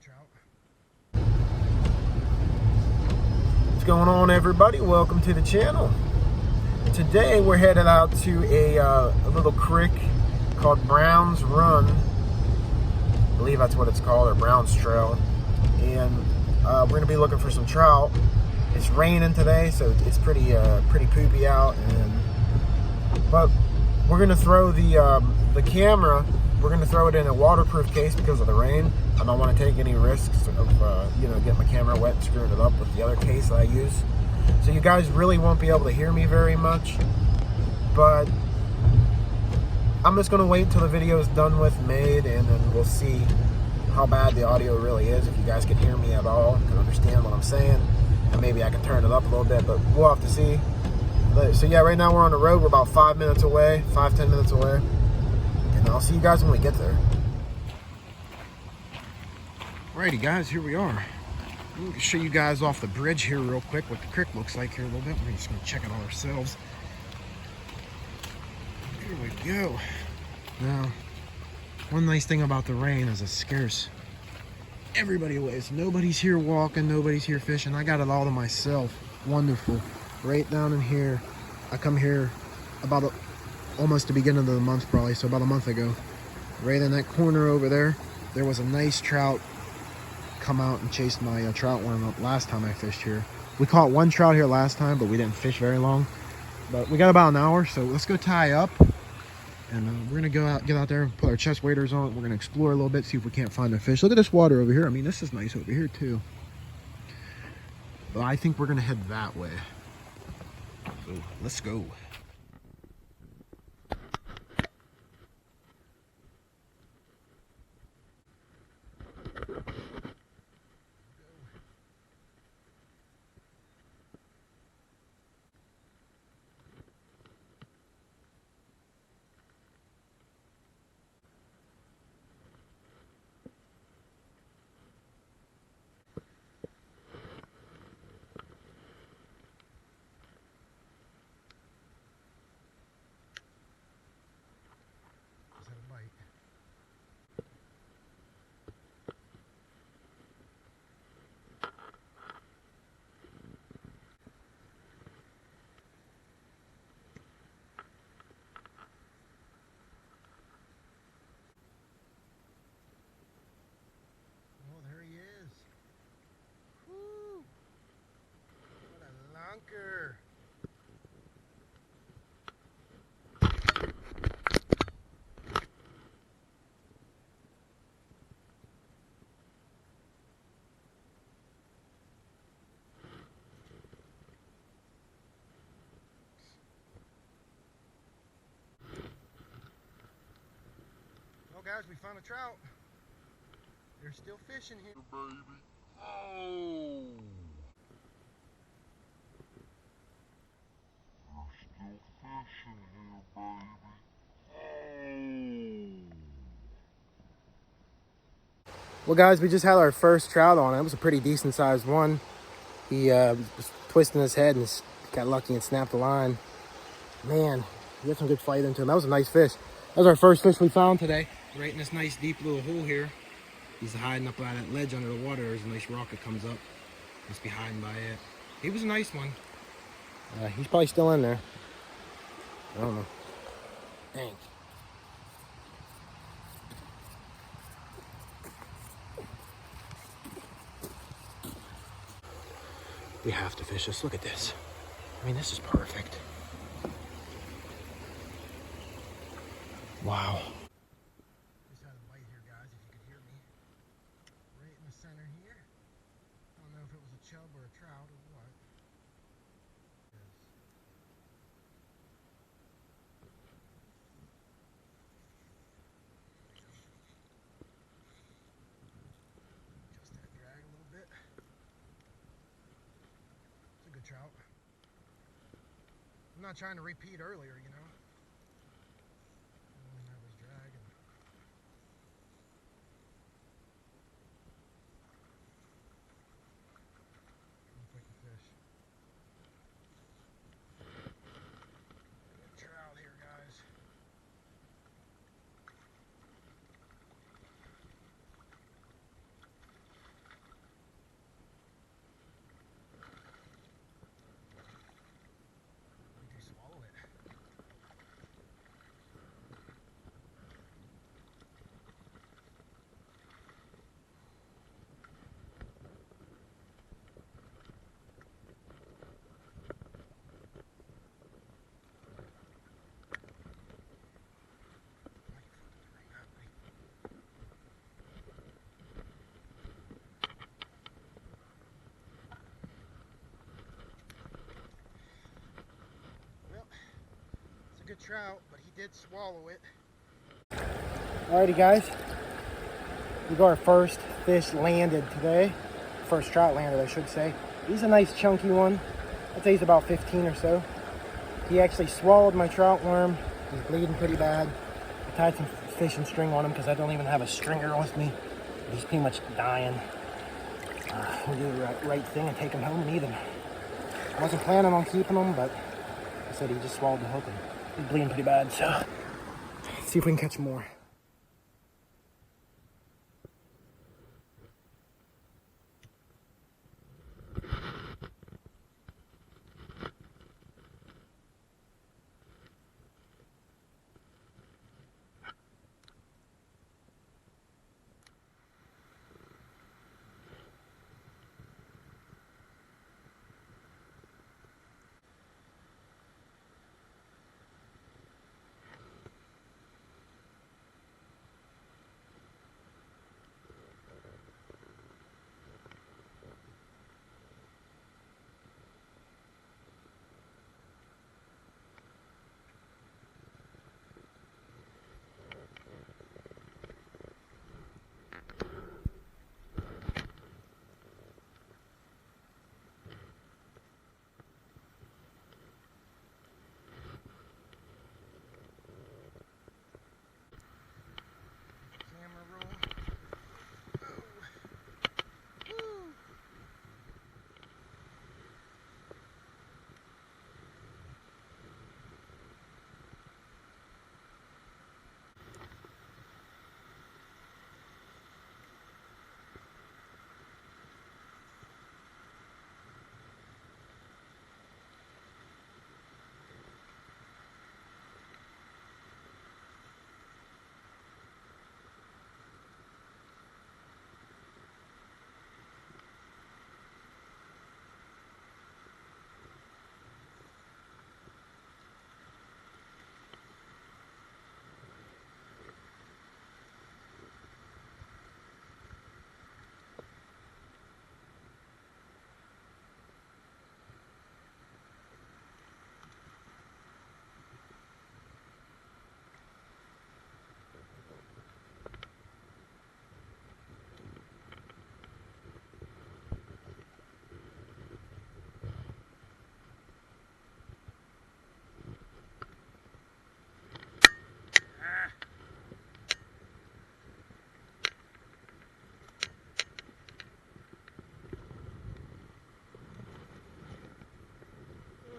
trout. What's going on, everybody? Welcome to the channel. Today we're headed out to a little creek called Brown's Run. I believe that's what it's called, or Brown's Trail. And we're going to be looking for some trout. It's raining today, so it's pretty poopy out. But we're going to throw the camera. We're going to throw it in a waterproof case because of the rain. I don't want to take any risks of getting my camera wet and screwing it up with the other case that I use. So you guys really won't be able to hear me very much. But I'm just going to wait until the video is done with, made, and then we'll see how bad the audio really is. If you guys can hear me at all, can understand what I'm saying, and maybe I can turn it up a little bit, but we'll have to see. So yeah, right now we're on the road. We're about 5 minutes away, 5-10 minutes away. And I'll see you guys when we get there. Alrighty guys, here we are. I'm going to show you guys off the bridge here real quick what the creek looks like here a little bit. We're just going to check it all ourselves. Here we go. Now, one nice thing about the rain is it scares everybody away. So nobody's here walking, nobody's here fishing. I got it all to myself. Wonderful. Right down in here. I come here about almost the beginning of the month, probably, so about a month ago. Right in that corner over there, there was a nice trout come out and chased my trout worm up last time I fished here. We caught one trout here last time, but we didn't fish very long. But we got about an hour, so let's go tie up. And we're gonna get out there and put our chest waders on. We're gonna explore a little bit, see if we can't find a fish. Look at this water over here. I mean, this is nice over here too. But I think we're gonna head that way. So let's go. Lunker. Well guys, we found a trout. They're still fishing here, baby. Oh! Well guys, we just had our first trout on. It was a pretty decent sized one. He was twisting his head and got lucky and snapped the line. Man, he got some good fight into him. That was a nice fish. That was our first fish we found today. Right in this nice deep little hole here. He's hiding up by that ledge under the water. There's a nice rock that comes up. Must be hiding by it. He was a nice one. He's probably still in there. I don't know. Dang. We have to fish this. Look at this. I mean, this is perfect. Wow. Just had a bite here, guys, if you could hear me. Right in the center here. I don't know if it was a chub or a trout or what. Just that drag a little bit. It's a good trout. I'm not trying to repeat earlier, you know. trout, but he did swallow it. Alrighty guys, we got our first fish landed today. First trout landed, I should say. He's a nice chunky one. I'd say he's about 15 or so. He actually swallowed my trout worm. He's bleeding pretty bad. I tied some fishing string on him because I don't even have a stringer with me. He's pretty much dying. We'll do the right thing and take him home and eat him. I wasn't planning on keeping him, but I said he just swallowed the hook and he's bleeding pretty bad, so let's see if we can catch more.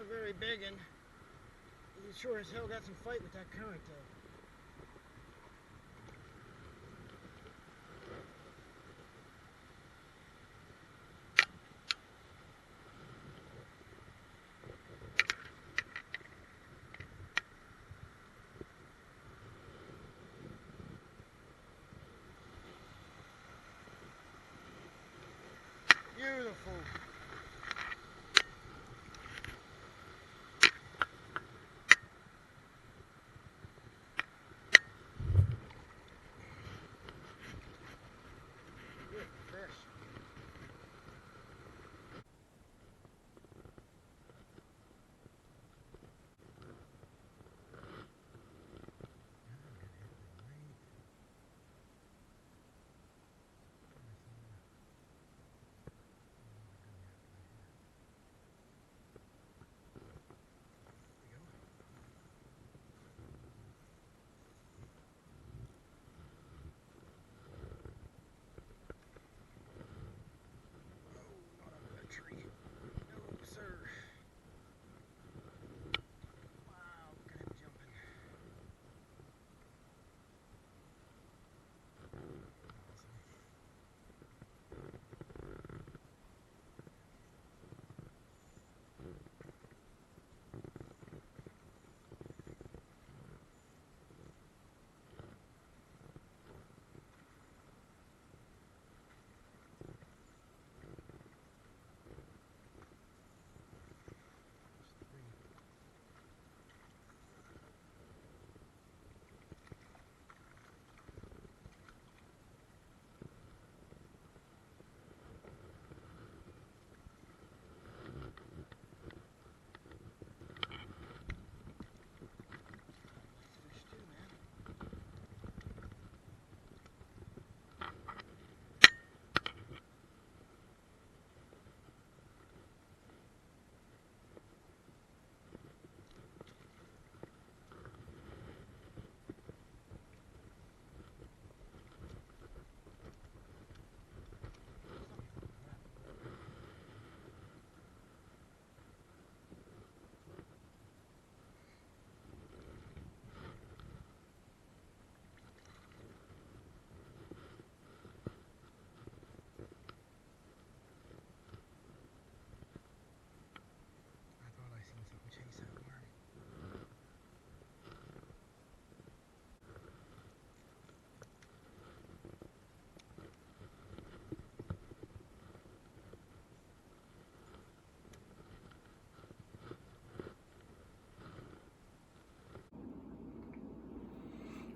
Very big, and he sure as hell got some fight with that current though. Beautiful.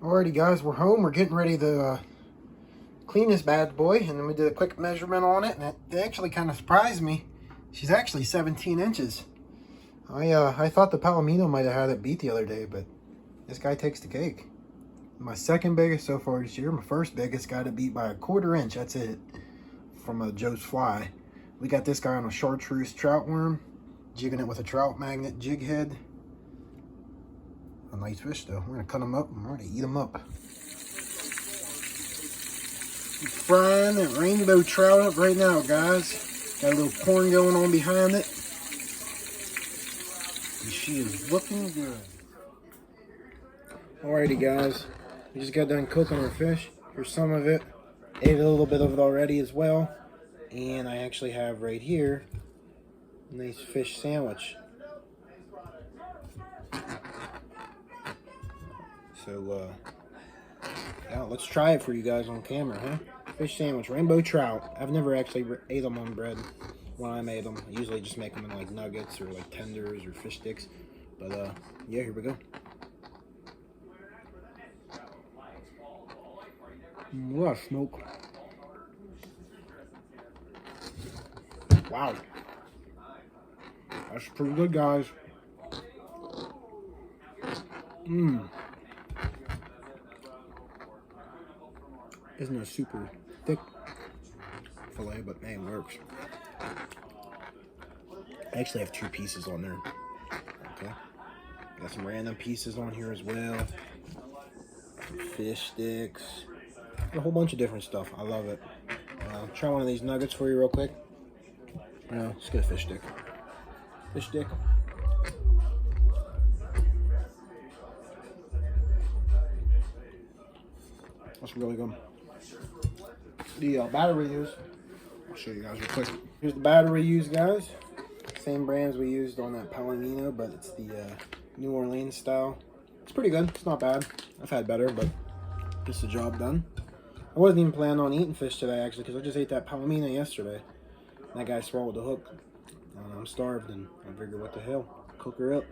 Alrighty guys, we're home. We're getting ready to clean this bad boy, and then we did a quick measurement on it, and it actually kind of surprised me. She's actually 17 inches. I thought the Palomino might have had it beat the other day, but this guy takes the cake. My second biggest so far this year. My first biggest got it beat by 1/4 inch. That's it, from a Joe's Fly. We got this guy on a chartreuse trout worm, jigging it with a trout magnet jig head. A nice fish though. We're gonna cut them up and we're gonna eat them up. Frying that rainbow trout up right now, guys. Got a little corn going on behind it. And she is looking good. Alrighty guys, we just got done cooking our fish. Here's some of it. Ate a little bit of it already as well. And I actually have right here a nice fish sandwich. So, yeah, let's try it for you guys on camera, huh? Fish sandwich, rainbow trout. I've never actually ate them on bread when I made them. I usually just make them in like nuggets or like tenders or fish sticks. But, yeah, here we go. What a smoke. Wow. That's pretty good, guys. Isn't a super thick fillet, but man, it works. I actually have 2 pieces on there. Okay. Got some random pieces on here as well. Some fish sticks. A whole bunch of different stuff. I love it. Try one of these nuggets for you real quick. Let's get a fish stick. Fish stick. That's really good. The battery use. I'll show you guys real quick. Here's the battery use, guys. Same brands we used on that Palomino, but it's the New Orleans style. It's pretty good. It's not bad. I've had better, but gets the job done. I wasn't even planning on eating fish today, actually, because I just ate that Palomino yesterday. And that guy swallowed the hook. I'm starved, and I figured, what the hell? Cook her up.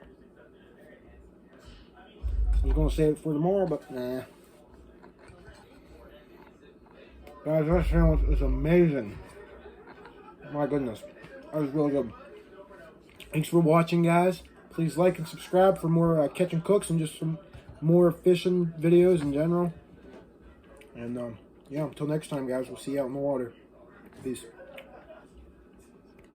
I was going to save it for tomorrow, but nah. Guys, that sandwich is amazing. My goodness. That was really good. Thanks for watching, guys. Please like and subscribe for more catching cooks and just some more fishing videos in general. And yeah, until next time, guys, we'll see you out in the water. Peace.